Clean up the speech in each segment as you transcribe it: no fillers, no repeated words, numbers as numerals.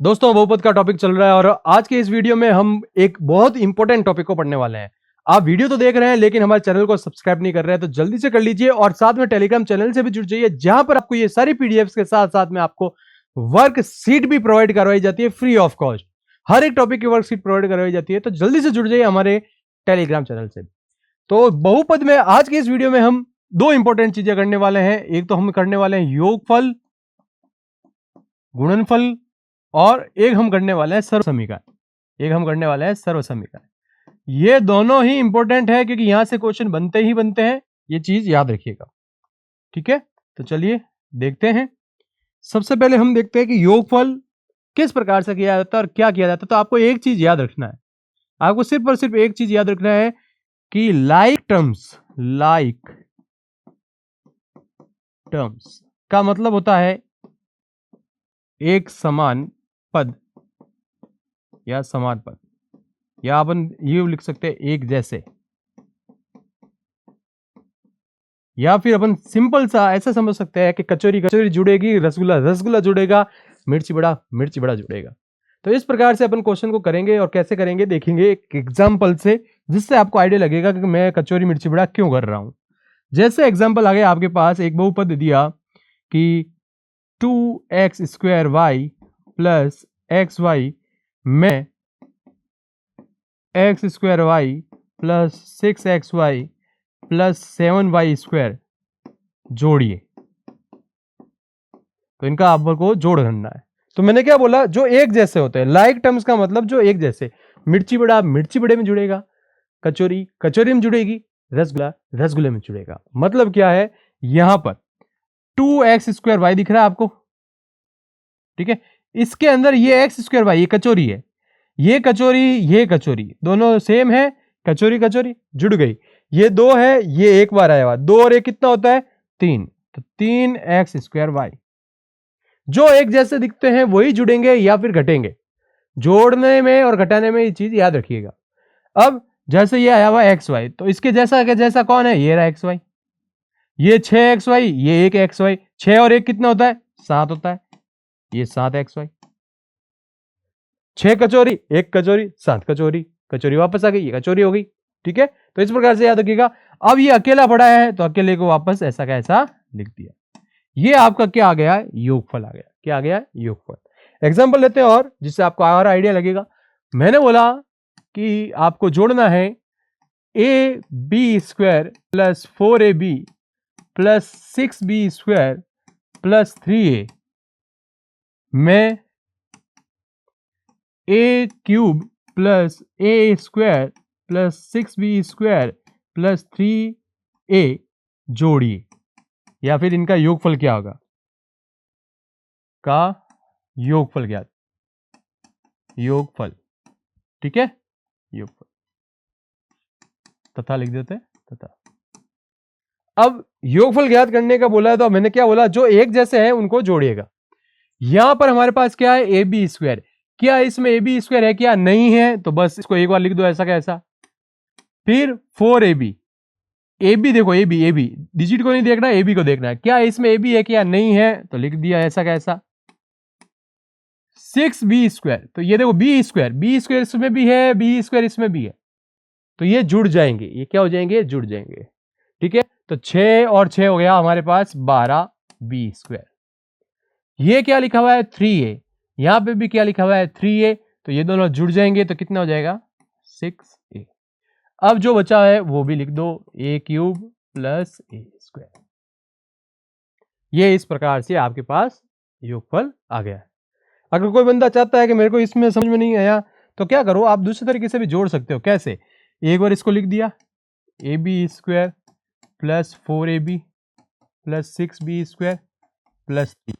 दोस्तों बहुपद का टॉपिक चल रहा है और आज के इस वीडियो में हम एक बहुत इंपॉर्टेंट टॉपिक को पढ़ने वाले हैं। आप वीडियो तो देख रहे हैं लेकिन हमारे चैनल को सब्सक्राइब नहीं कर रहे हैं तो जल्दी से कर लीजिए और साथ में टेलीग्राम चैनल से भी जुड़ जाइए जहां पर आपको ये सारी पीडीएफ्स के साथ साथ में आपको वर्कशीट भी प्रोवाइड करवाई जाती है फ्री ऑफ कॉस्ट। हर एक टॉपिक की वर्कशीट प्रोवाइड करवाई जाती है तो जल्दी से जुड़ जाइए हमारे टेलीग्राम चैनल से। तो बहुपद में आज के इस वीडियो में हम दो इंपॉर्टेंट चीजें करने वाले हैं। एक तो हम करने वाले हैं योगफल, गुणनफल और एक हम करने वाले हैं सर्व समीकरण। ये दोनों ही इंपॉर्टेंट है क्योंकि यहां से क्वेश्चन बनते ही बनते हैं, ये चीज याद रखिएगा। ठीक है, तो चलिए देखते हैं। सबसे पहले हम देखते हैं कि योगफल किस प्रकार से किया जाता है और क्या किया जाता है। तो आपको एक चीज याद रखना है, आपको सिर्फ और सिर्फ एक चीज याद रखना है कि लाइक टर्म्स का मतलब होता है एक समान पद या समान पद, या अपन ये लिख सकते हैं एक जैसे, या फिर अपन सिंपल सा ऐसा समझ सकते हैं कि कचौरी कचौरी जुड़ेगी, रसगुल्ला रसगुल्ला जुड़ेगा, मिर्ची बड़ा जुड़ेगा। तो इस प्रकार से अपन क्वेश्चन को करेंगे और कैसे करेंगे देखेंगे एक एग्जाम्पल से, जिससे आपको आइडिया लगेगा कि मैं कचौरी मिर्ची बड़ा क्यों कर रहा हूं। जैसे एग्जाम्पल आ गया आपके पास, एक बहुपद दिया कि 2x² प्लस xy में x² plus 6xy plus 7y² जोड़िए। तो इनका आपको जोड़ करना है। तो मैंने क्या बोला, जो एक जैसे होते हैं, लाइक टर्म्स का मतलब जो एक जैसे, मिर्ची बड़े में जुड़ेगा, कचौरी कचौरी में जुड़ेगी, रसगुल्ला रसगुल्ले में जुड़ेगा। मतलब क्या है, यहां पर 2x² दिख रहा है आपको, ठीक है, इसके अंदर ये x² ये कचौरी है, ये कचौरी दोनों सेम है, कचौरी कचौरी जुड़ गई। ये 2 है, ये एक बार आया हुआ, 2 और 1 कितना होता है 3, तो 3x²। जो एक जैसे दिखते हैं वही जुड़ेंगे या फिर घटेंगे, जोड़ने में और घटाने में ये चीज याद रखिएगा। अब जैसे ये आया हुआ xy, तो इसके जैसा कौन है, ये रहा xy, ये 6xy, ये 1xy, 6 और 1 कितना होता है 7 होता है, ये 7xy। 6 कचौरी 1 कचौरी 7 कचौरी, कचौरी वापस आ गई, ये कचौरी हो गई। ठीक है, तो इस प्रकार से याद रखिएगा। अब ये अकेला पड़ा है तो अकेले को वापस ऐसा का ऐसा लिख दिया। ये आपका क्या आ गया, योगफल आ गया। क्या आ गया, योगफल। एग्जांपल लेते हैं और जिससे आपको और आइडिया लगेगा। मैंने बोला कि आपको जोड़ना है ab² plus 4ab plus 6b² plus 3a में a³ plus a² plus 6b² plus 3a जोड़िए, या फिर इनका योगफल क्या होगा, का योगफल क्या, योगफल। ठीक है, योगफल तथा लिख देते हैं, तथा। अब योगफल ज्ञात करने का बोला है तो मैंने क्या बोला, जो एक जैसे हैं उनको जोड़िएगा। यहां पर हमारे पास क्या है, ab²। क्या इसमें ab² है, क्या नहीं है, तो बस इसको एक बार लिख दो ऐसा कैसा। फिर 4ab, ab देखो, ab डिजिट को नहीं देखना, ab को देखना है। क्या इसमें ab है, क्या नहीं है, तो लिख दिया ऐसा कैसा। 6b², तो ये देखो b² इसमें भी है, b² इसमें भी है, तो ये जुड़ जाएंगे। ये क्या हो जाएंगे, जुड़ जाएंगे। ठीक है, तो 6 और 6 हो गया हमारे पास 12b²। ये क्या लिखा हुआ है 3a, यहां पे भी क्या लिखा हुआ है 3a, तो ये दोनों जुड़ जाएंगे तो कितना हो जाएगा 6a। अब जो बचा है वो भी लिख दो, a³ प्लस a²। ये इस प्रकार से आपके पास योगफल आ गया है। अगर कोई बंदा चाहता है कि मेरे को इसमें समझ में नहीं आया तो क्या करो, आप दूसरे तरीके से भी जोड़ सकते हो। कैसे, एक बार इसको लिख दिया ab² plus 4ab plus 6b² plus 3।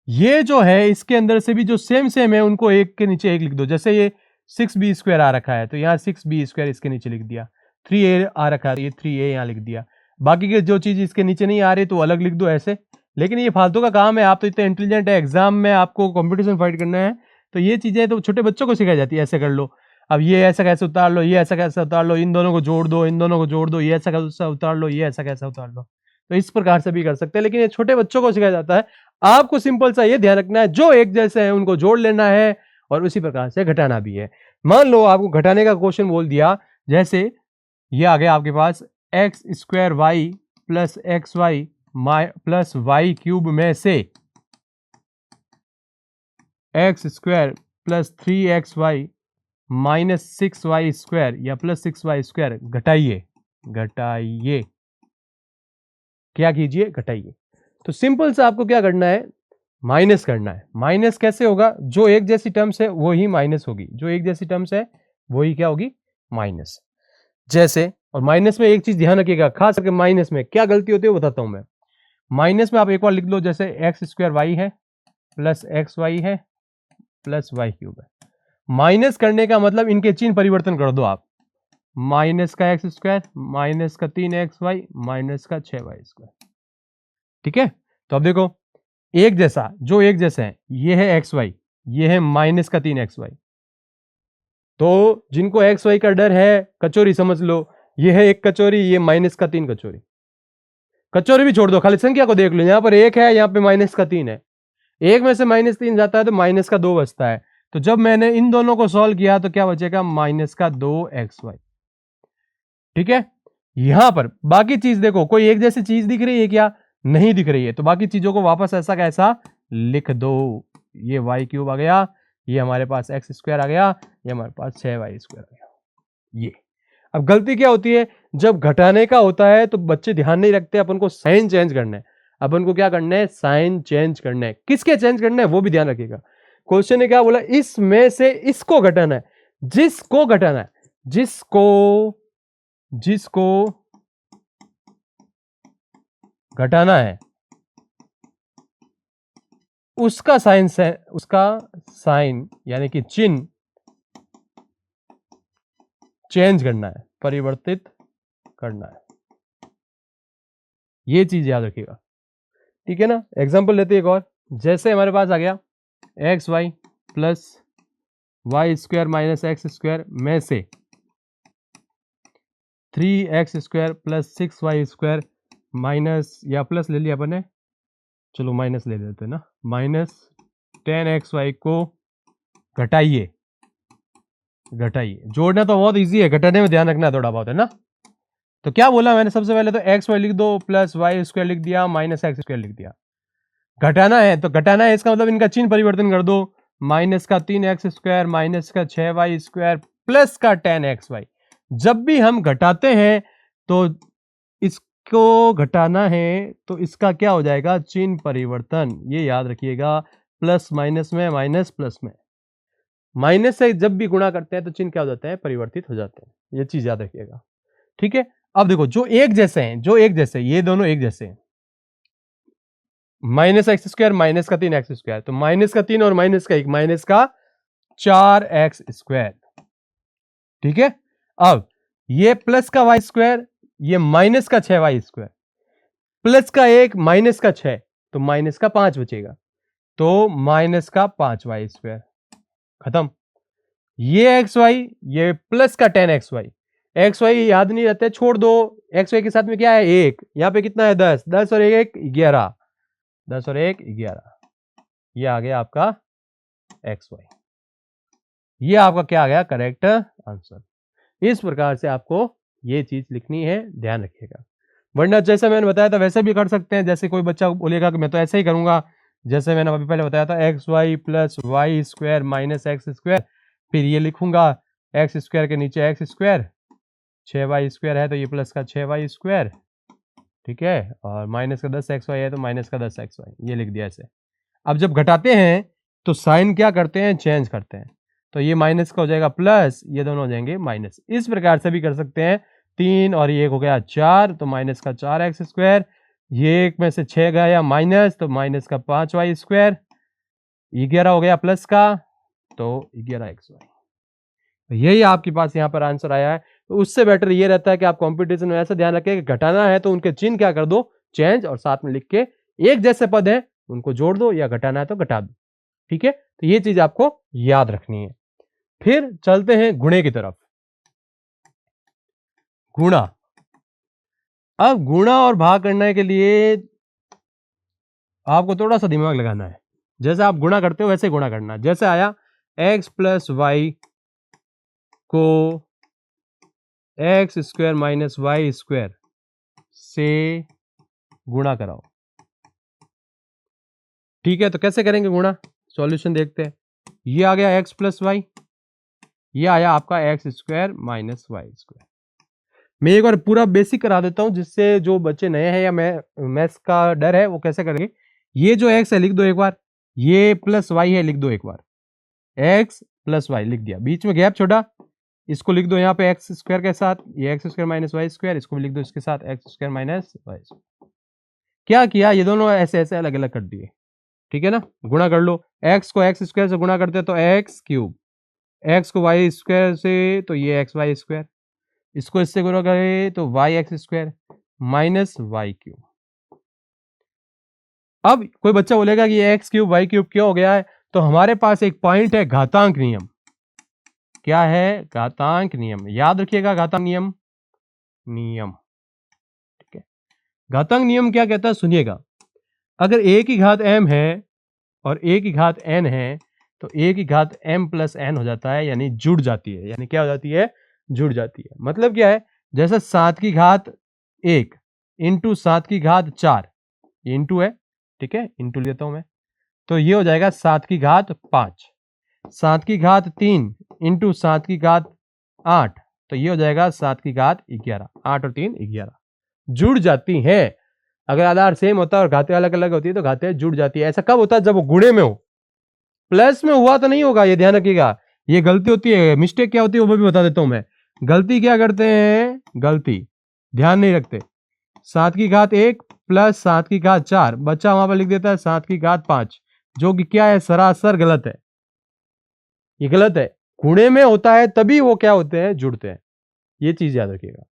ये जो है इसके अंदर से भी जो सेम है उनको एक के नीचे एक लिख दो। जैसे ये 6b² आ रखा है तो यहाँ 6b² इसके नीचे लिख दिया, 3a आ रखा है तो ये 3a यहाँ लिख दिया। बाकी के जो चीज इसके नीचे नहीं आ रही तो अलग लिख दो ऐसे। लेकिन ये फालतू का काम है, आप तो इतने इंटेलिजेंट है, एग्जाम में आपको कंपटीशन फाइट करना है तो ये चीजें तो छोटे बच्चों को सिखाई जाती है, ऐसे कर लो, अब ये ऐसा कैसे उतार लो, ये ऐसा कैसे उतार लो, इन दोनों को जोड़ दो, इन दोनों को जोड़ दो, ये ऐसा कैसे उतार लो, ये ऐसा कैसे उतार लो। तो इस प्रकार से भी कर सकते हैं, लेकिन ये छोटे बच्चों को सिखाया जाता है। आपको सिंपल सा ये ध्यान रखना है, जो एक जैसे हैं उनको जोड़ लेना है और उसी प्रकार से घटाना भी है। मान लो आपको घटाने का क्वेश्चन बोल दिया, जैसे ये आ गया आपके पास x square y plus x y plus y cube में से x square plus 3xy minus 6y square या प्लस 6y स्क्वायर घटाइए। घटाइए, क्या कीजिए? घटाइए। तो सिंपल से आपको क्या करना है? माइनस करना है। माइनस कैसे होगा? जो एक जैसी टर्म्स है वो ही माइनस होगी, जो एक जैसी टर्म्स है वो ही क्या होगी? माइनस। जैसे, और माइनस में एक चीज ध्यान रखिएगा, खास करके माइनस में क्या गलती होती है बताता हूं मैं। माइनस में आप एक बार लिख लो, जैसे एक्स स्क्वायर वाई है प्लस एक्स वाई है प्लस वाई क्यूब है। माइनस करने का मतलब इनके चिन्ह परिवर्तन कर दो आप। माइनस का एक्स स्क्वायर माइनस का 3xy माइनस का 6y स्क्वायर। ठीक है, तो अब देखो एक जैसा, जो एक जैसे हैं, ये है एक्स वाई, ये है माइनस का 3xy। तो जिनको एक्स वाई का डर है, कचोरी समझ लो, ये है एक कचोरी, ये माइनस का 3 कचोरी। कचोरी भी छोड़ दो, खाली संख्या को देख लो, यहां पर एक है, यहां पे माइनस का 3 है। एक में से -3 जाता है तो माइनस का 2 बचता है। तो जब मैंने इन दोनों को सॉल्व किया तो क्या बचेगा? माइनस का 2xy। ठीक है, यहां पर बाकी चीज देखो, कोई एक जैसी चीज दिख रही है क्या? नहीं दिख रही है, तो बाकी चीजों को वापस ऐसा कैसा लिख दो। ये वाई क्यूब आ गया, ये हमारे पास एक्स स्क्वायर आ गया, ये हमारे पास 6y स्क्वायर आ गया। ये अब गलती क्या होती है, जब घटाने का होता है तो बच्चे ध्यान नहीं रखते, अपन को साइन चेंज करना है। अपन को क्या करना है? साइन चेंज करना है। किसके चेंज करना है वो भी ध्यान रखिएगा। क्वेश्चन ने क्या बोला? इसमें से इसको घटाना है। जिसको घटाना है, जिसको जिसको घटाना है उसका साइन से, उसका साइन यानी कि चिन्ह चेंज करना है, परिवर्तित करना है। ये चीज याद रखिएगा, ठीक है ना। एग्जांपल लेते हैं एक और, जैसे हमारे पास आ गया x y plus y square minus x square में से 3x square plus 6y square minus, या प्लस ले लिया अपन ने, चलो माइनस ले लेते हैं ना, माइनस 10xy को घटाइए। घटाइए, जोड़ना तो बहुत इजी है, घटाने में ध्यान रखना थोड़ा बहुत, है ना। तो क्या बोला मैंने? सबसे पहले तो एक्स वाई लिख दो, प्लस वाई स्क्वायर लिख दिया, माइनस एक्स स्क्वायर लिख दिया। घटाना है तो घटाना है, इसका मतलब इनका चिन्ह परिवर्तन कर दो। माइनस का 3x स्क्वायर माइनस का 6y स्क्वायर प्लस का 10xy। जब भी हम घटाते हैं तो इसको घटाना है तो इसका क्या हो जाएगा? चिन्ह परिवर्तन। ये याद रखिएगा, प्लस माइनस में, माइनस प्लस में। माइनस से जब भी गुणा करते हैं तो चिन्ह क्या हो जाते हैं? परिवर्तित हो जाते हैं। ये चीज याद रखिएगा, ठीक है। अब देखो, जो एक जैसे हैं, जो एक जैसे, ये दोनों एक जैसे हैं, माइनस एक्स स्क्वायर माइनस का 3x स्क्वायर, तो माइनस का 3 और माइनस का 1, माइनस का 4x स्क्वायर। ठीक है, अब ये प्लस का वाई स्क्वायर, ये माइनस का 6y स्क्वायर, प्लस का 1 माइनस का 6, तो माइनस का 5 बचेगा, तो माइनस का 5y स्क्वायर। खत्म। ये एक्स वाई, ये प्लस का 10xy। एक्स वाई याद नहीं रहते, छोड़ दो। एक्स वाई के साथ में क्या है? 1, यहां पे कितना है? 10, 10 और 1 11, 10 और 1 11। ये आ गया आपका एक्स वाई। ये आपका क्या आ गया? Correct answer. इस प्रकार से आपको ये चीज लिखनी है, ध्यान रखिएगा। वरना जैसे मैंने बताया था वैसे भी कर सकते हैं। जैसे कोई बच्चा बोलेगा कि मैं तो ऐसे ही करूंगा, जैसे मैंने अभी पहले बताया था, x y plus y square minus x square, फिर ये लिखूंगा एक्स स्क्वायर के नीचे एक्स स्क्वायर, 6y स्क्वायर है तो ये प्लस का 6y स्क्वायर, ठीक है, और माइनस का 10xy है तो माइनस का 10xy, ये लिख दिया ऐसे। अब जब घटाते हैं तो साइन क्या करते हैं? चेंज करते हैं। तो ये माइनस का हो जाएगा प्लस, ये दोनों हो जाएंगे माइनस। इस प्रकार से भी कर सकते हैं। 3 और ये एक हो गया 4, तो माइनस का 4x स्क्वायर, ये एक में से 6 गया माइनस, तो माइनस का 5y स्क्वायर, 11 हो गया प्लस का, तो 11xy। यही आपके पास यहाँ पर आंसर आया है। तो उससे बेटर ये रहता है कि आप कंपटीशन में ऐसा ध्यान रखें कि घटाना है तो उनके चिन्ह क्या कर दो? चेंज, और साथ में लिख के एक जैसे पद है उनको जोड़ दो, या घटाना है तो घटा दो। ठीक है, तो ये चीज आपको याद रखनी है। फिर चलते हैं गुणे की तरफ। गुणा। अब गुणा और भाग करने के लिए आपको थोड़ा सा दिमाग लगाना है, जैसे आप गुणा करते हो वैसे गुणा करना। जैसे आया x प्लस वाई को x square minus y square से गुणा कराओ। ठीक है, तो कैसे करेंगे गुणा, सॉल्यूशन देखते हैं। ये आ गया x प्लस वाई, ये आया आपका x square minus y square. मैं एक बार पूरा बेसिक करा देता हूं, जिससे जो बच्चे नए हैं या मैथ्स का डर है वो कैसे करेंगे। ये जो x है लिख दो एक बार, ये प्लस y है लिख दो एक बार, x प्लस वाई लिख दिया, बीच में गैप छोड़ा, इसको लिख दो यहाँ पे एक्स स्क्वायर के साथ, ये x square minus y square, इसको भी लिख दो इसके साथ x square minus y square. क्या किया, ये दोनों ऐसे ऐसे अलग अलग कर दिए। ठीक है ना, गुणा कर लो, एक्स को एक्स स्क्वायर से गुणा करते तो एक्स क्यूब, एक्स को वाई स्क्वायर से तो ये एक्स वाई स्क्वायर, इसको इससे गुणा करें तो y x square minus y cube. अब कोई बच्चा बोलेगा कि ये एक्स क्यूब वाई क्यूब क्यों हो गया है, तो हमारे पास एक पॉइंट है घातांक नियम। क्या है, घातांक नियम, याद रखिएगा घातांक नियम, ठीक है। घातांक नियम क्या कहता है, सुनिएगा, अगर a की घात m है और a की घात n है तो a की घात m प्लस n हो जाता है, यानी जुड़ जाती है। यानी क्या हो जाती है, जुड़ जाती है। मतलब क्या है, जैसे 7 की घात 1 इंटू 7 की घात 4, ये इंटू है, ठीक है, इंटू लेता हूं मैं, तो ये हो जाएगा 7 की घात 5, 7 की घात 3 इंटू 7 की घात 8, तो ये हो जाएगा 7 की घात 11, 8 और 3 11, जुड़ जाती हैं। अगर आधार सेम होता है और घाते अलग अलग होती है तो घाते जुड़ जाती है। ऐसा कब होता है, जब वो गुणे में हो, प्लस में हुआ तो नहीं होगा, ये ध्यान रखिएगा, ये गलती होती है। मिस्टेक क्या होती है वो भी बता देता हूं मैं। गलती क्या करते हैं, गलती ध्यान नहीं रखते, 7 की घात 1 प्लस 7 की घात 4, बच्चा वहां पर लिख देता है 7 की घात 5, जो कि क्या है, सरासर गलत है, ये गलत है। गुणे में होता है तभी वो क्या होते हैं, जुड़ते हैं, ये चीज याद रखिएगा।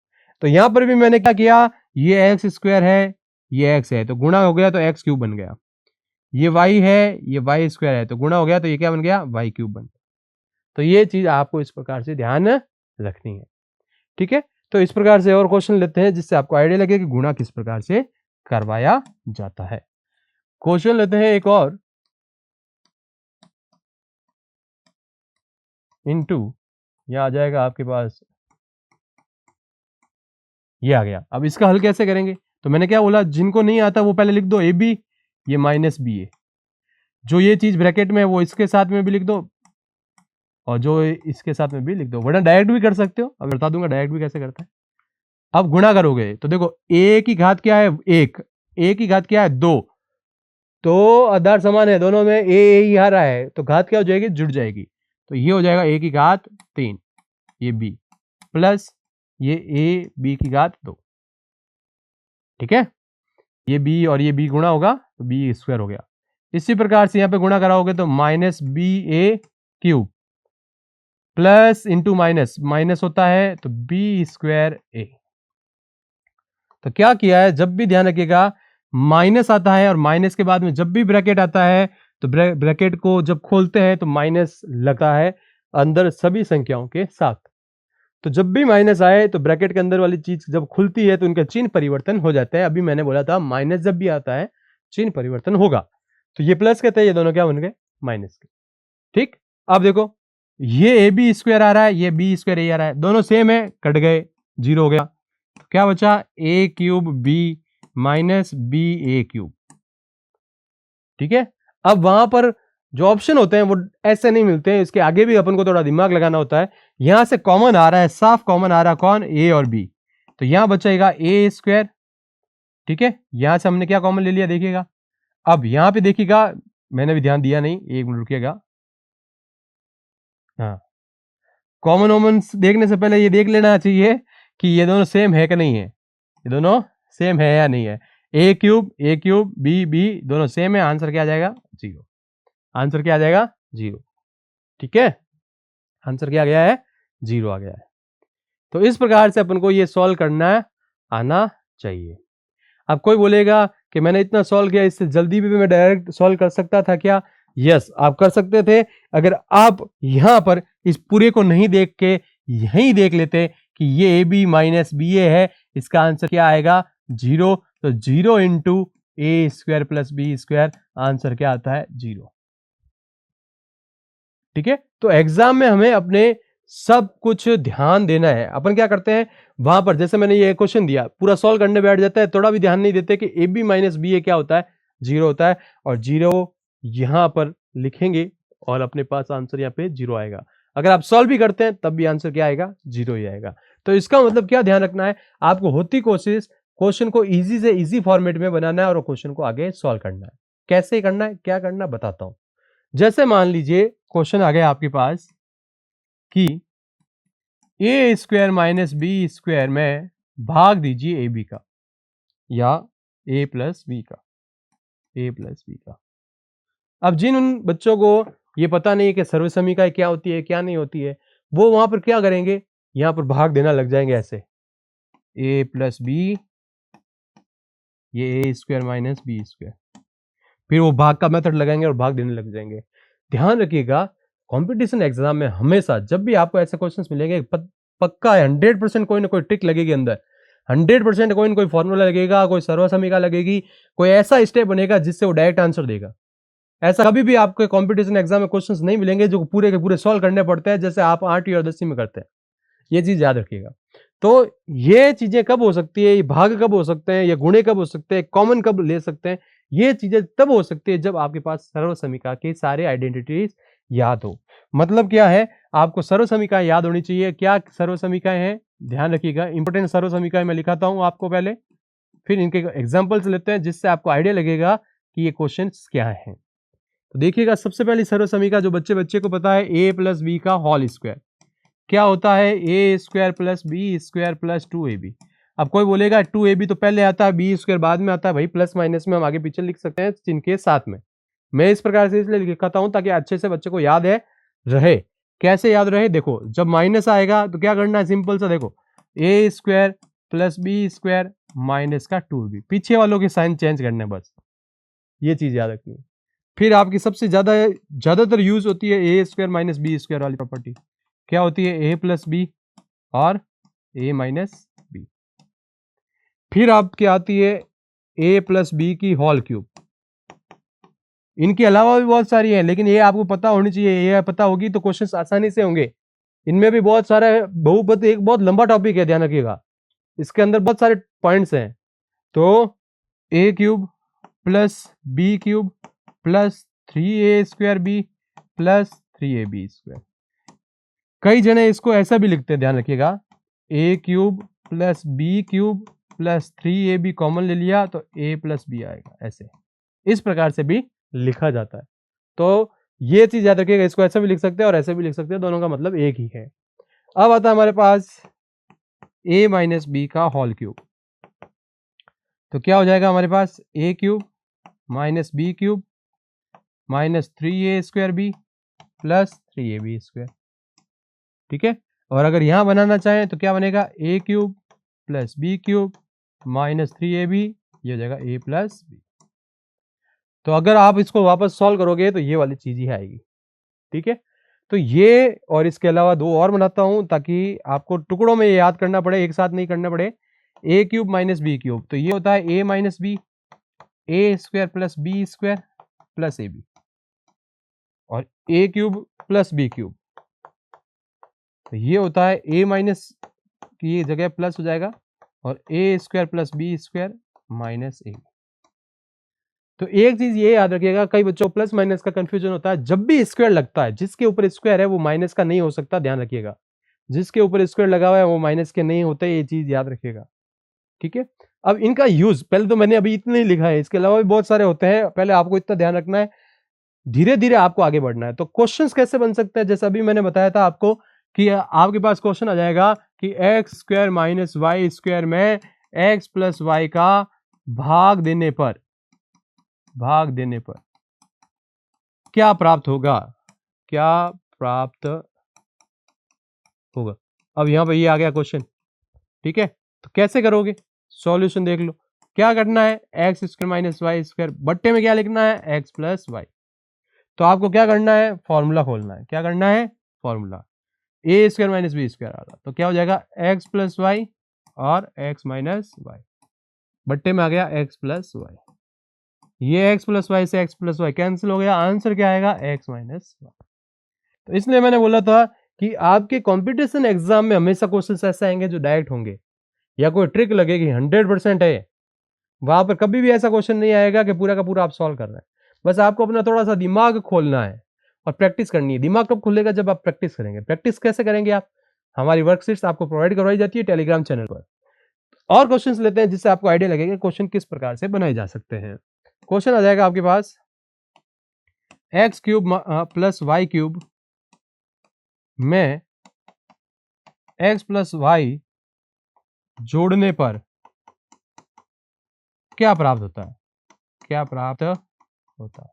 तो यहां पर भी मैंने क्या किया, ये एक्स स्क्वायर है, ये एक्स है तो गुणा हो गया तो एक्स क्यूब बन गया, ये वाई है, ये वाई स्क्वायर है तो गुणा हो गया तो ये क्या बन गया, वाई क्यूब बन गया। तो ये चीज आपको इस प्रकार से ध्यान रखनी है। ठीक है, तो इस प्रकार से और क्वेश्चन लेते हैं जिससे आपको आइडिया लगे कि गुणा किस प्रकार से करवाया जाता है। क्वेश्चन लेते हैं एक और, इनटू, यहां आ जाएगा आपके पास, ये आ गया। अब इसका हल कैसे करेंगे, तो मैंने क्या बोला, जिनको नहीं आता वो पहले लिख दो ए बी, ये माइनस बी ए, जो ये चीज ब्रैकेट में है वो इसके साथ में भी लिख दो और जो इसके साथ में भी लिख दो, वरना डायरेक्ट भी कर सकते हो, अब बता दूंगा डायरेक्ट भी कैसे करता है। अब गुणा करोगे तो देखो ए की घात क्या है, 1, ए की घात क्या है, 2, तो आधार समान है दोनों में, ए ही आ रहा है तो घात क्या हो जाएगी, जुड़ जाएगी, तो ये हो जाएगा ए की घात 3, ये बी, प्लस ये ए बी की घात 2, ठीक है, ये बी और ये बी गुणा होगा तो बी स्क्वायर हो गया। इसी प्रकार से यहां पे गुणा कराओगे तो minus B a cube plus into minus, minus होता है तो बी स्क्वायर ए। तो क्या किया है, जब भी ध्यान रखिएगा माइनस आता है और माइनस के बाद में जब भी ब्रैकेट आता है तो ब्रैकेट को जब खोलते हैं तो माइनस लगता है अंदर सभी संख्याओं के साथ। तो जब भी माइनस आए तो ब्रैकेट के अंदर वाली चीज जब खुलती है तो उनका चिन्ह परिवर्तन हो जाता है। अभी मैंने बोला था माइनस जब भी आता है चिन्ह परिवर्तन होगा, तो ये प्लस कहते हैं, ये दोनों क्या बन गए, माइनस के। ठीक, अब देखो ये ए बी स्क्वायर आ रहा है, ये बी स्क्वायर ए आ रहा है, दोनों सेम है, कट गए, जीरो हो गया, तो क्या बचा, ए cube B minus B a cube. ठीक है, अब वहां पर जो ऑप्शन होते हैं वो ऐसे नहीं मिलते हैं, इसके आगे भी अपन को थोड़ा दिमाग लगाना होता है। यहां से कॉमन आ रहा है, साफ कॉमन आ रहा है, कौन, ए और बी, तो यहां बचेगा ए स्क्वायर। ठीक है, यहां से हमने क्या कॉमन ले लिया, देखिएगा। अब यहां पे देखिएगा, मैंने भी ध्यान दिया नहीं, एक मिनट रुकिएगा, हाँ, कॉमन ओमन देखने से पहले ये देख लेना चाहिए कि ये दोनों सेम है कि नहीं है, ये दोनों सेम है या नहीं है। ए क्यूब बी बी दोनों सेम है, आंसर क्या आ जाएगा, 0, आंसर क्या आ जाएगा, 0। ठीक है, आंसर क्या आ गया है, 0 आ गया है। तो इस प्रकार से अपन को ये सॉल्व करना आना चाहिए। अब कोई बोलेगा कि मैंने इतना सॉल्व किया, इससे जल्दी भी मैं डायरेक्ट सॉल्व कर सकता था क्या, यस आप कर सकते थे, अगर आप यहां पर इस पूरे को नहीं देख के यहीं देख लेते कि ये a b minus B a है, इसका आंसर क्या आएगा, 0, तो 0 into a square plus B square, answer क्या आता है 0। ठीक है, तो एग्जाम में हमें अपने सब कुछ ध्यान देना है। अपन क्या करते हैं वहां पर, जैसे मैंने ये क्वेश्चन दिया पूरा सॉल्व करने बैठ जाता है, थोड़ा भी ध्यान नहीं देते कि ए बी माइनस बी ए क्या होता है 0 होता है, और 0 यहां पर लिखेंगे और अपने पास आंसर यहाँ पे 0 आएगा। अगर आप सॉल्व भी करते हैं तब भी आंसर क्या आएगा 0 ही आएगा। तो इसका मतलब क्या ध्यान रखना है, आपको होती कोशिश क्वेश्चन को इजी से इजी फॉर्मेट में बनाना है और क्वेश्चन को आगे सॉल्व करना है। कैसे करना है, क्या करना है बताता हूं। जैसे मान लीजिए क्वेश्चन आ गया आपके पास कि ए स्क्वायर माइनस बी स्क्वायर में भाग दीजिए ए बी का, या ए प्लस बी का, ए प्लस बी का। अब जिन उन बच्चों को ये पता नहीं है कि सर्वसमीकरण क्या होती है क्या नहीं होती है, वो वहां पर क्या करेंगे, यहां पर भाग देना लग जाएंगे ऐसे, ए प्लस बी, ये ए स्क्वायर माइनस बी स्क्वायर, फिर वो भाग का मेथड लगाएंगे और भाग देने लग जाएंगे। ध्यान रखिएगा कंपटीशन एग्जाम में हमेशा जब भी आपको ऐसे क्वेश्चंस मिलेंगे पक्का है 100% कोई ना कोई ट्रिक लगेगी अंदर, 100% कोई ना कोई फॉर्मूला लगेगा, कोई सर्वसमीकरण लगेगी, कोई ऐसा स्टेप बनेगा जिससे वो डायरेक्ट आंसर देगा। ऐसा कभी भी आपके कंपटीशन एग्जाम में क्वेश्चंस नहीं मिलेंगे जो पूरे के पूरे सॉल्व करने पड़ते हैं जैसे आप 8वीं और 10वीं में करते हैं। ये चीज याद रखिएगा। तो ये चीजें कब हो सकती है, ये भाग कब हो सकते हैं, ये गुणे कब हो सकते हैं, कॉमन कब ले सकते हैं, ये चीजें तब हो सकती है जब आपके पास सर्वसमीकरण के सारे आइडेंटिटीज याद हो। मतलब क्या है, आपको सर्वसमीकरण याद होनी चाहिए। क्या सर्वसमीकरण है ध्यान रखिएगा, इंपोर्टेंट सर्वसमीकरण मैं लिखाता हूं आपको पहले, फिर इनके एग्जाम्पल्स लेते हैं जिससे आपको आइडिया लगेगा कि ये क्वेश्चन क्या है। तो देखिएगा सबसे पहली सर्वसमीकरण जो बच्चे बच्चे को पता है, ए प्लस बी का होल स्क्वायर क्या होता है, a square plus B square plus 2ab। अब कोई बोलेगा 2ab तो पहले आता है बी स्क्वायर बाद में आता है, भाई प्लस माइनस में हम आगे पीछे लिख सकते हैं चिन्ह के साथ में। मैं इस प्रकार से इसलिए लिखाता हूं ताकि अच्छे से बच्चे को याद है रहे। कैसे याद रहे, देखो जब माइनस आएगा तो क्या करना है, सिंपल सा देखो, a square plus B square minus का 2ab, पीछे वालों के साइन चेंज करने बस, ये चीज याद रखनी है। फिर आपकी सबसे ज्यादातर यूज होती है a square minus B square वाली प्रॉपर्टी, क्या होती है ए प्लस बी और ए माइनस बी। फिर आपकी आती है ए प्लस बी की होल क्यूब। इनके अलावा भी बहुत सारी हैं लेकिन ये आपको पता होनी चाहिए, ये पता होगी तो क्वेश्चंस आसानी से होंगे। इनमें भी बहुत सारे बहुपद, एक बहुत लंबा टॉपिक है ध्यान रखिएगा, इसके अंदर बहुत सारे पॉइंट्स हैं। तो a cube plus B cube plus 3a square B plus 3ab square. कई जने इसको ऐसा भी लिखते हैं, ध्यान रखिएगा, a cube plus B cube plus 3ab common ले लिया तो a प्लस बी आएगा, ऐसे इस प्रकार से भी लिखा जाता है। तो ये चीज याद रखिएगा, इसको ऐसा भी लिख सकते हैं और ऐसे भी लिख सकते हैं, दोनों का मतलब एक ही है। अब आता है हमारे पास a माइनस बी का होल क्यूब, तो क्या हो जाएगा हमारे पास a cube minus B cube minus 3a square B plus 3ab square. ठीक है, और अगर यहां बनाना चाहें तो क्या बनेगा, a cube plus B cube minus 3ab, ये हो जाएगा a प्लस बी। तो अगर आप इसको वापस सॉल्व करोगे तो ये वाली चीज ही आएगी। ठीक है, तो ये और इसके अलावा दो और बनाता हूं ताकि आपको टुकड़ों में ये याद करना पड़े, एक साथ नहीं करना पड़े। a cube minus B cube, तो ये होता है a minus B, A square plus B square plus ab, और a cube plus B cube, तो ये होता है a माइनस की जगह प्लस हो जाएगा और a square plus B square minus a। तो एक चीज ये याद रखिएगा, कई बच्चों को प्लस माइनस का कंफ्यूजन होता है, जब भी स्क्वायर लगता है जिसके ऊपर स्क्वायर है वो माइनस का नहीं हो सकता, ध्यान रखिएगा, जिसके ऊपर स्क्वायर लगा हुआ है वो माइनस के नहीं होते, ये चीज याद रखिएगा। ठीक है, अब इनका यूज पहले तो मैंने अभी इतने ही लिखा है, इसके अलावा भी बहुत सारे होते हैं, पहले आपको इतना ध्यान रखना है, धीरे धीरे आपको आगे बढ़ना है। तो क्वेश्चंस कैसे बन सकते हैं, जैसे अभी मैंने बताया था आपको कि आपके पास क्वेश्चन आ जाएगा कि x square minus y square में एक्स प्लस वाई का भाग देने पर क्या प्राप्त होगा, क्या प्राप्त होगा। अब यहां पर ये आ गया क्वेश्चन। ठीक है, तो कैसे करोगे, सॉल्यूशन देख लो। क्या करना है, x square minus y square, बट्टे में क्या लिखना है, एक्स प्लस वाई। तो आपको क्या करना है, फॉर्मूला खोलना है। क्या करना है, फॉर्मूला, ए स्क्वायर माइनस बी स्क्वायर आ रहा, तो क्या हो जाएगा, एक्स प्लस वाई और एक्स माइनस वाई, बट्टे में आ गया एक्स प्लस वाई। ये x प्लस वाई से x प्लस वाई कैंसिल हो गया, आंसर क्या आएगा x माइनस वाई। तो इसलिए मैंने बोला था कि आपके कंपटीशन एग्जाम में हमेशा क्वेश्चंस ऐसे आएंगे जो डायरेक्ट होंगे, या कोई ट्रिक लगेगी 100% है, वहां पर कभी भी ऐसा क्वेश्चन नहीं आएगा कि पूरा का पूरा आप सॉल्व कर रहे हैं। बस आपको अपना थोड़ा सा दिमाग खोलना है और प्रैक्टिस करनी है। दिमाग कब खुलेगा? जब आप प्रैक्टिस करेंगे। प्रैक्टिस कैसे करेंगे आप? हमारी वर्कशीट्स आपको प्रोवाइड करवाई जाती है टेलीग्राम चैनल पर। और क्वेश्चंस लेते हैं जिससे आपको आइडिया लगेगा क्वेश्चन किस प्रकार से बनाए जा सकते हैं। क्वेश्चन आ जाएगा आपके पास x cube plus y cube में एक्स प्लस वाई जोड़ने पर क्या प्राप्त होता है? क्या प्राप्त होता है?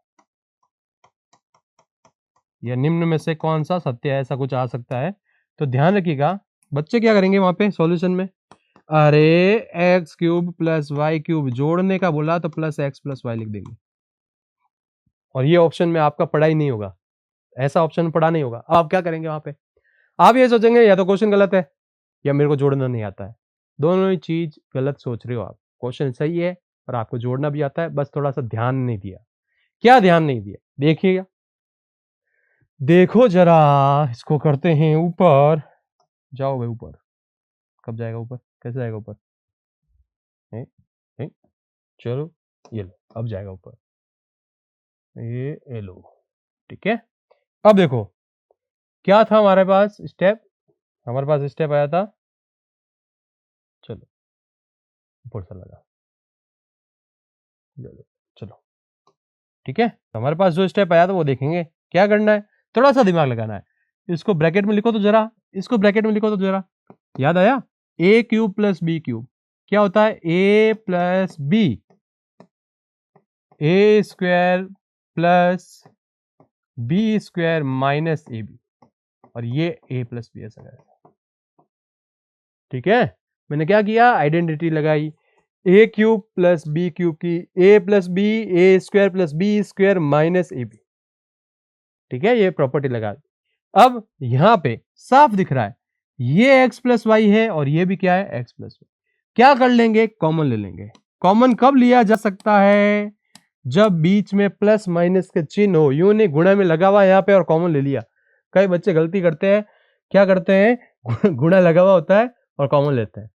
या निम्न में से कौन सा सत्य है? ऐसा कुछ आ सकता है, तो ध्यान रखिएगा। बच्चे क्या करेंगे वहां पे सॉल्यूशन में? अरे x cube plus y cube जोड़ने का बोला तो प्लस एक्स प्लस वाई लिख देंगे, और ये ऑप्शन में आपका पढ़ा ही नहीं होगा, ऐसा ऑप्शन पढ़ा नहीं होगा। अब आप क्या करेंगे वहां पे? आप ये सोचेंगे या तो क्वेश्चन गलत है या मेरे को जोड़ना नहीं आता है। दोनों ही चीज गलत सोच रहे हो आप। क्वेश्चन सही है और आपको जोड़ना भी आता है, बस थोड़ा सा ध्यान नहीं दिया। क्या ध्यान नहीं दिया? देखिएगा, देखो जरा, इसको करते हैं ऊपर। जाओ भाई ऊपर। कब जाएगा ऊपर? कैसे जाएगा ऊपर? चलो ये लो, अब जाएगा ऊपर। ये लो, ठीक है। अब देखो क्या था हमारे पास स्टेप। हमारे पास स्टेप आया था, चलो ऊपर से लगा, चलो ठीक है। तो हमारे पास जो स्टेप आया था वो देखेंगे। क्या करना है? थोड़ा सा दिमाग लगाना है। इसको ब्रैकेट में लिखो तो जरा, इसको ब्रैकेट में लिखो तो जरा। याद आया? A cube plus B cube क्या होता है? A plus b, A square plus B square minus a b, और ये ए प्लस बी ऐसा है, ठीक है। मैंने क्या किया? आइडेंटिटी लगाई। A cube plus B cube की a plus b, A square plus B square minus a b, ठीक है, ये प्रॉपर्टी लगा दी। अब यहां पे साफ दिख रहा है ये एक्स प्लस वाई है और ये भी क्या है? X plus y. क्या कर लेंगे? कॉमन ले लेंगे। कॉमन कब लिया जा सकता है? जब बीच में प्लस माइनस के चिन्ह हो। यूं नहीं गुणा में लगा हुआ यहां पे और कॉमन ले लिया। कई बच्चे गलती करते हैं, क्या करते हैं गुणा लगा हुआ होता है और कॉमन लेते हैं।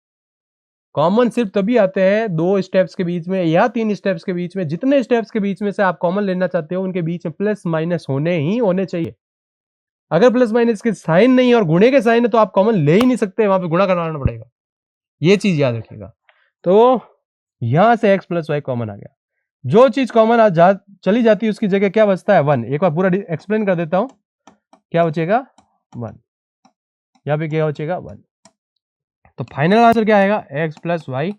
कॉमन सिर्फ तभी आते हैं 2 स्टेप्स के बीच में या 3 स्टेप्स के बीच में। जितने स्टेप्स के बीच में से आप कॉमन लेना चाहते हो उनके बीच में प्लस माइनस होने ही होने चाहिए। अगर प्लस माइनस के साइन नहीं है और गुणे के साइन है तो आप कॉमन ले ही नहीं सकते, वहां पे गुणा करवाना पड़ेगा। ये चीज याद रखिएगा। तो यहां से एक्स प्लस वाई कॉमन आ गया। जो चीज कॉमन चली जाती है उसकी जगह क्या बचता है? 1। एक बार पूरा एक्सप्लेन कर देता हूं। क्या बचेगा? 1। यहां पे क्या बचेगा? 1। तो फाइनल आंसर क्या आएगा? X plus y.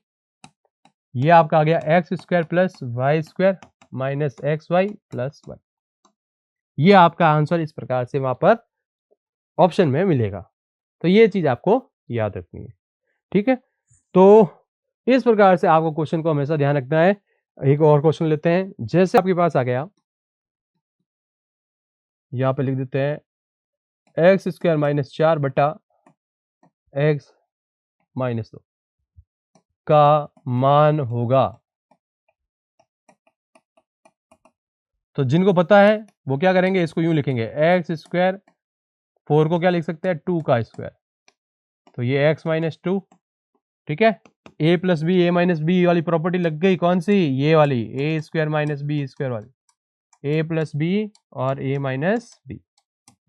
ये आपका आ गया x square plus y square minus x y plus 1। ये आपका आंसर इस प्रकार से वहां पर ऑप्शन में मिलेगा। तो ये चीज आपको याद रखनी है, ठीक है। तो इस प्रकार से आपको क्वेश्चन को हमेशा ध्यान रखना है। एक और क्वेश्चन लेते हैं। जैसे आपके पास आ गया, यहां पे लिख देते हैं एक्स स्क्वायर माइनस 4 बटा एक्स माइनस 2 का मान होगा। तो जिनको पता है वो क्या करेंगे? इसको यूं लिखेंगे एक्स स्क्वायर, 4 को क्या लिख सकते हैं? 2 का स्क्वायर, तो ये एक्स माइनस 2, ठीक है। A plus b, A minus B वाली प्रॉपर्टी लग गई। कौन सी? ये वाली, ए स्क्वायर माइनस बी स्क्वायर वाली। ए प्लस बी और ए माइनस बी,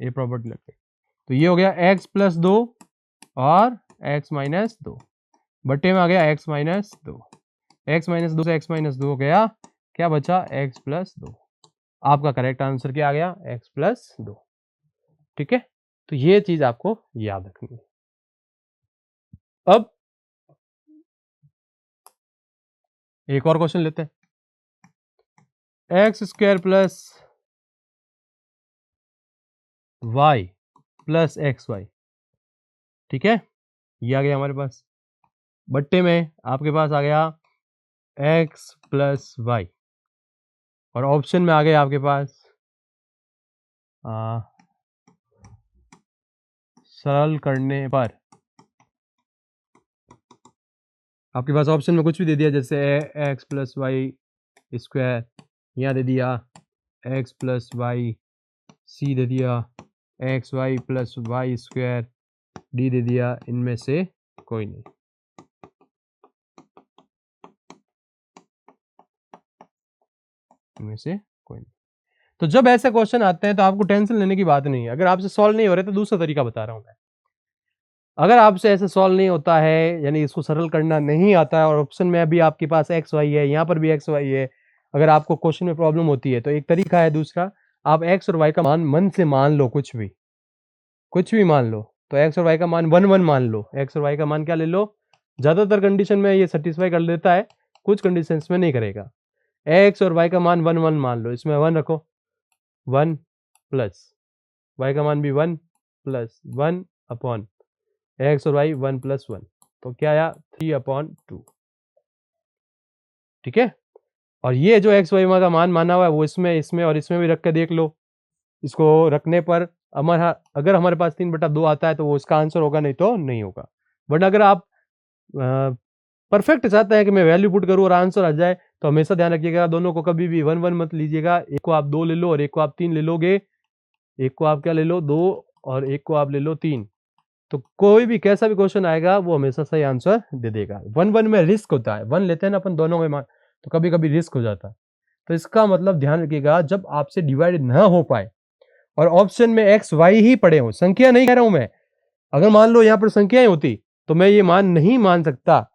ये प्रॉपर्टी लग गई। तो ये हो गया एक्स प्लस 2 और एक्स माइनस 2 बट्टे में आ गया एक्स माइनस 2। एक्स माइनस 2 से एक्स माइनस 2 हो गया, क्या बचा? X plus 2। आपका करेक्ट आंसर क्या आ गया? एक्स प्लस 2, ठीक है। तो ये चीज आपको याद रखनी है। अब एक और क्वेश्चन लेते हैं। X square plus y plus x y, ठीक है। ये आ गया हमारे पास। बट्टे में आपके पास आ गया एक्स प्लस वाई, और ऑप्शन में आ गया आपके पास सरल करने पर आपके पास ऑप्शन में कुछ भी दे दिया, जैसे एक्स प्लस वाई स्क्वायर यहाँ दे दिया x प्लस वाई, सी दे दिया x y plus y square, D दे दिया इनमें से कोई नहीं। इनमें से कोई नहीं। तो जब ऐसे क्वेश्चन आते हैं तो आपको टेंशन लेने की बात नहीं है। अगर आपसे सॉल्व नहीं हो रहे तो दूसरा तरीका बता रहा हूं मैं। अगर आपसे ऐसे सॉल्व नहीं होता है, यानी इसको सरल करना नहीं आता है, और ऑप्शन में अभी आपके पास एक्स वाई है, यहाँ पर भी एक्स वाई है, अगर आपको क्वेश्चन में प्रॉब्लम होती है तो एक तरीका है दूसरा, आप एक्स और वाई का मान मन से मान लो, कुछ भी मान लो। तो एक्स और वाई का मान 1 1 मान लो। एक्स और वाई का मान क्या ले लो? ज्यादातर कंडीशन में ये सेटिस्फाई कर देता है, कुछ कंडीशंस में नहीं करेगा। एक्स और वाई का मान 1 1 मान लो, इसमें 1 रखो, 1 प्लस वाई का मान भी 1 प्लस 1 अपॉन एक्स और वाई 1 प्लस 1, तो क्या आया 3/2। ठीक है। और ये जो एक्स वाई का मान माना हुआ है वो इसमें और इसमें भी रख के देख लो। इसको रखने पर अगर हमारे पास 3/2 आता है तो वो इसका आंसर होगा, नहीं तो नहीं होगा। बट अगर आप परफेक्ट चाहते हैं कि मैं वैल्यू पुट करूं और आंसर आ जाए, तो हमेशा ध्यान रखिएगा दोनों को कभी भी 1 1 मत लीजिएगा। एक को आप 2 ले लो और एक को आप 3 ले लोगे। एक को आप क्या ले लो 2 और एक को आप ले लो 3। तो कोई भी कैसा भी क्वेश्चन आएगा वो हमेशा सही आंसर दे देगा। 1 1 में रिस्क होता है, 1 लेते हैं ना अपन दोनों में मान, तो कभी कभी रिस्क हो जाता है। तो इसका मतलब ध्यान रखिएगा, जब आपसे डिवाइड ना हो पाए और ऑप्शन में एक्स वाई ही पड़े हो, संख्या नहीं कह रहा हूं मैं, अगर मान लो यहां पर संख्याएं होती तो मैं ये मान नहीं मान सकता।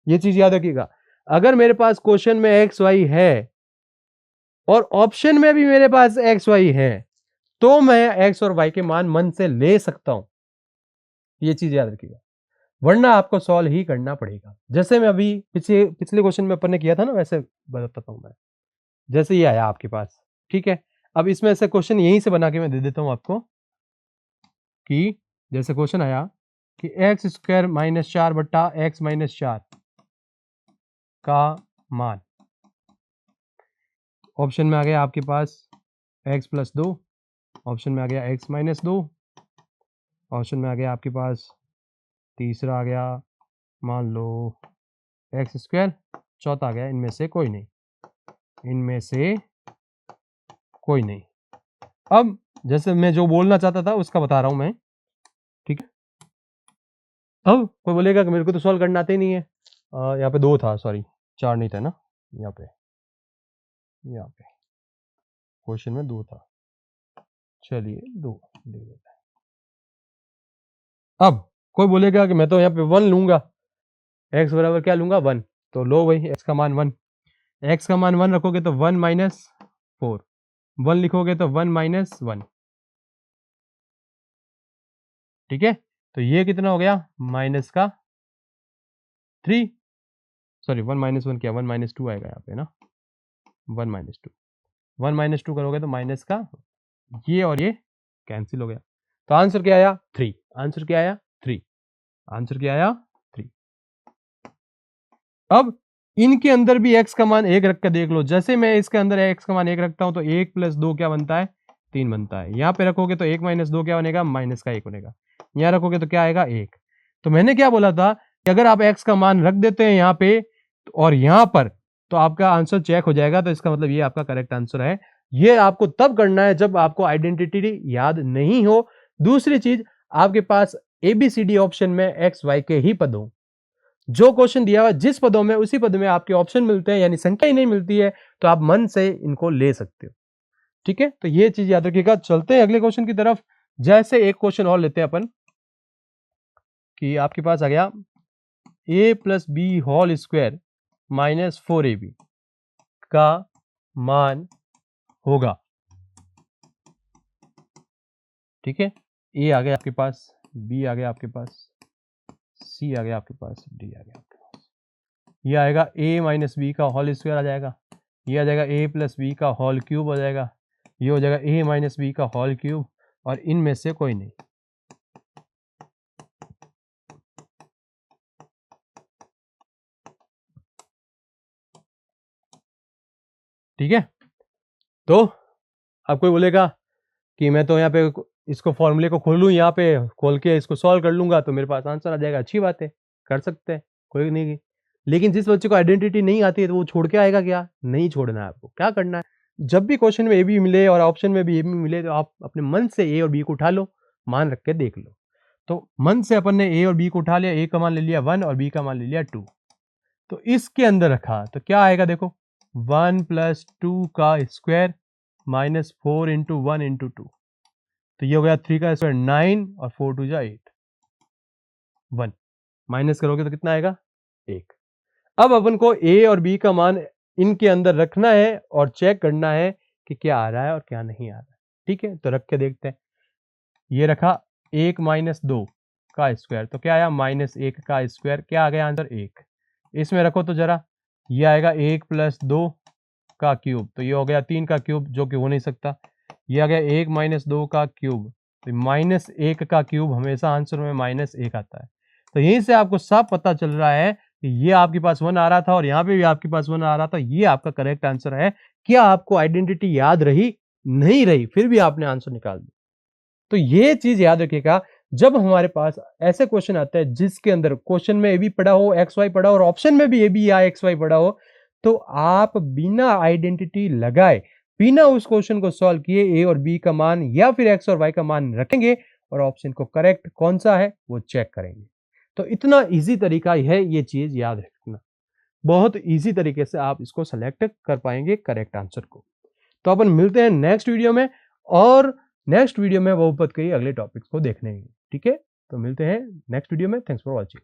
ये चीज याद रखिएगा। अगर मेरे पास क्वेश्चन में एक्स वाई है और ऑप्शन में भी मेरे पास एक्स वाई है, तो मैं एक्स और वाई के मान मन से ले सकता हूं। ये चीज याद रखिएगा, वरना आपको सॉल्व ही करना पड़ेगा। जैसे मैं अभी पिछले क्वेश्चन में अपन ने किया था ना, वैसे बताता हूं मैं। जैसे ये आया आपके पास, ठीक है। अब इसमें से क्वेश्चन यहीं से बना के मैं दे देता हूं आपको, कि जैसे क्वेश्चन आया कि एक्स स्क्वायर माइनस 4 बट्टा एक्स माइनस 4 का मान, ऑप्शन में आ गया आपके पास एक्स प्लस 2, ऑप्शन में आ गया एक्स माइनस 2, ऑप्शन में आ गया आपके पास तीसरा आ गया मान लो एक्स स्क्वायर, चौथा आ गया इनमें से कोई नहीं, इनमें से कोई नहीं। अब जैसे मैं जो बोलना चाहता था उसका बता रहा हूं मैं, ठीक है। अब कोई बोलेगा कि मेरे को तो सॉल्व करना आते ही नहीं है। यहाँ पे 2 था, सॉरी 4 नहीं था ना, यहाँ पे क्वेश्चन में 2 था, चलिए 2 ले लेते हैं। अब कोई बोलेगा कि मैं तो यहाँ पे 1 लूंगा, x बराबर क्या लूंगा 1, तो लो भाई x का मान 1, x का मान 1 रखोगे तो 1 माइनस 4, 1 लिखोगे तो 1 माइनस 1, ठीक है। तो ये कितना हो गया माइनस का 3, सॉरी 1 माइनस 1 क्या 1 माइनस 2 आएगा यहाँ पे ना, 1 माइनस 2, 1 माइनस 2 करोगे तो माइनस का ये और ये कैंसिल हो गया। तो आंसर क्या आया 3, आंसर क्या आया 3, आंसर क्या आया 3। अब इनके अंदर भी x का मान 1 रख कर देख लो। जैसे मैं इसके अंदर x का मान 1 रखता हूं तो 1 प्लस 2 क्या बनता है 3 बनता है। यहां पे रखोगे तो 1 माइनस 2 क्या बनेगा माइनस का 1 बनेगा। यहां रखोगे तो क्या आएगा 1। तो मैंने क्या बोला था कि अगर आप x का मान रख देते हैं यहाँ पे और यहां पर, तो आपका आंसर चेक हो जाएगा। तो इसका मतलब ये आपका करेक्ट आंसर है। ये आपको तब करना है जब आपको आइडेंटिटी याद नहीं हो। दूसरी चीज, आपके पास ABCD ऑप्शन में एक्स वाई के ही पद हो। जो क्वेश्चन दिया हुआ जिस पदों में उसी पद में आपके ऑप्शन मिलते हैं, यानी संख्या ही नहीं मिलती है, तो आप मन से इनको ले सकते हो। ठीक है, तो ये चीज याद रखिएगा। चलते हैं अगले क्वेश्चन की तरफ। जैसे एक क्वेश्चन और लेते हैं अपन, कि आपके पास आ गया a plus B whole square minus 4ab का मान होगा। ठीक है, a आ गया आपके पास, b आ गया आपके पास, c आ गया आपके पास, d आ गया आपके पास। ये आएगा a माइनस बी का होल स्क्वायर आ जाएगा, ये आ जाएगा a प्लस बी का होल क्यूब हो जाएगा, ये हो जाएगा a माइनस बी का होल क्यूब, और इनमें से कोई नहीं। ठीक है, तो अब कोई बोलेगा कि मैं तो यहाँ पे इसको फॉर्मूले को खोलूँ, यहाँ पे खोल के इसको सॉल्व कर लूंगा तो मेरे पास आंसर आ जाएगा। अच्छी बात है, कर सकते हैं, कोई नहीं। लेकिन जिस बच्चे को आइडेंटिटी नहीं आती है तो वो छोड़ के आएगा क्या? नहीं छोड़ना है। आपको क्या करना है, जब भी क्वेश्चन में ए बी मिले और ऑप्शन में भी ए बी मिले तो आप अपने मन से ए और बी को उठा लो, मान रख के देख लो। तो मन से अपन ने ए और बी को उठा लिया, ए का मान ले लिया 1 और बी का मान ले लिया 2। तो इसके अंदर रखा तो क्या आएगा देखो, 1 + 2 का स्क्वायर -4 × 1 × 2। तो ये हो गया 3 का स्क्वायर 9 और 4 2 जा 8, 1 माइनस करोगे तो कितना आएगा 1। अब अपन को ए और बी का मान इनके अंदर रखना है और चेक करना है कि क्या आ रहा है और क्या नहीं आ रहा है। ठीक है, तो रख के देखते हैं। ये रखा 1 - 2 का स्क्वायर, तो क्या आया -1 का स्क्वायर, क्या आ गया आंसर 1। इसमें रखो तो जरा, ये आएगा 1 + 2 का क्यूब, तो ये हो गया 3 का क्यूब जो कि हो नहीं सकता। ये आ गया 1 - 2 का क्यूब, तो -1 का क्यूब हमेशा आंसर में -1 आता है। तो यहीं से आपको साफ पता चल रहा है कि ये आपके पास 1 आ रहा था और यहाँ पे भी आपके पास 1 आ रहा था, ये आपका करेक्ट आंसर है। क्या आपको आइडेंटिटी याद रही? नहीं रही, फिर भी आपने आंसर निकाल दिया। तो ये चीज याद रखिएगा, जब हमारे पास ऐसे क्वेश्चन आते हैं जिसके अंदर क्वेश्चन में ए बी पड़ा हो, एक्स वाई पड़ा हो और ऑप्शन में भी ए बी या एक्स वाई पड़ा हो, तो आप बिना आइडेंटिटी लगाए, बिना उस क्वेश्चन को सॉल्व किए ए और बी का मान या फिर एक्स और वाई का मान रखेंगे और ऑप्शन को करेक्ट कौन सा है वो चेक करेंगे। तो इतना इजी तरीका है, ये चीज याद रखना। बहुत इजी तरीके से आप इसको सेलेक्ट कर पाएंगे करेक्ट आंसर को। तो अपन मिलते हैं नेक्स्ट वीडियो में, और नेक्स्ट वीडियो में बहुपद के अगले टॉपिक्स को देखने हैं। ठीक है, तो मिलते हैं नेक्स्ट वीडियो में। Thanks for watching.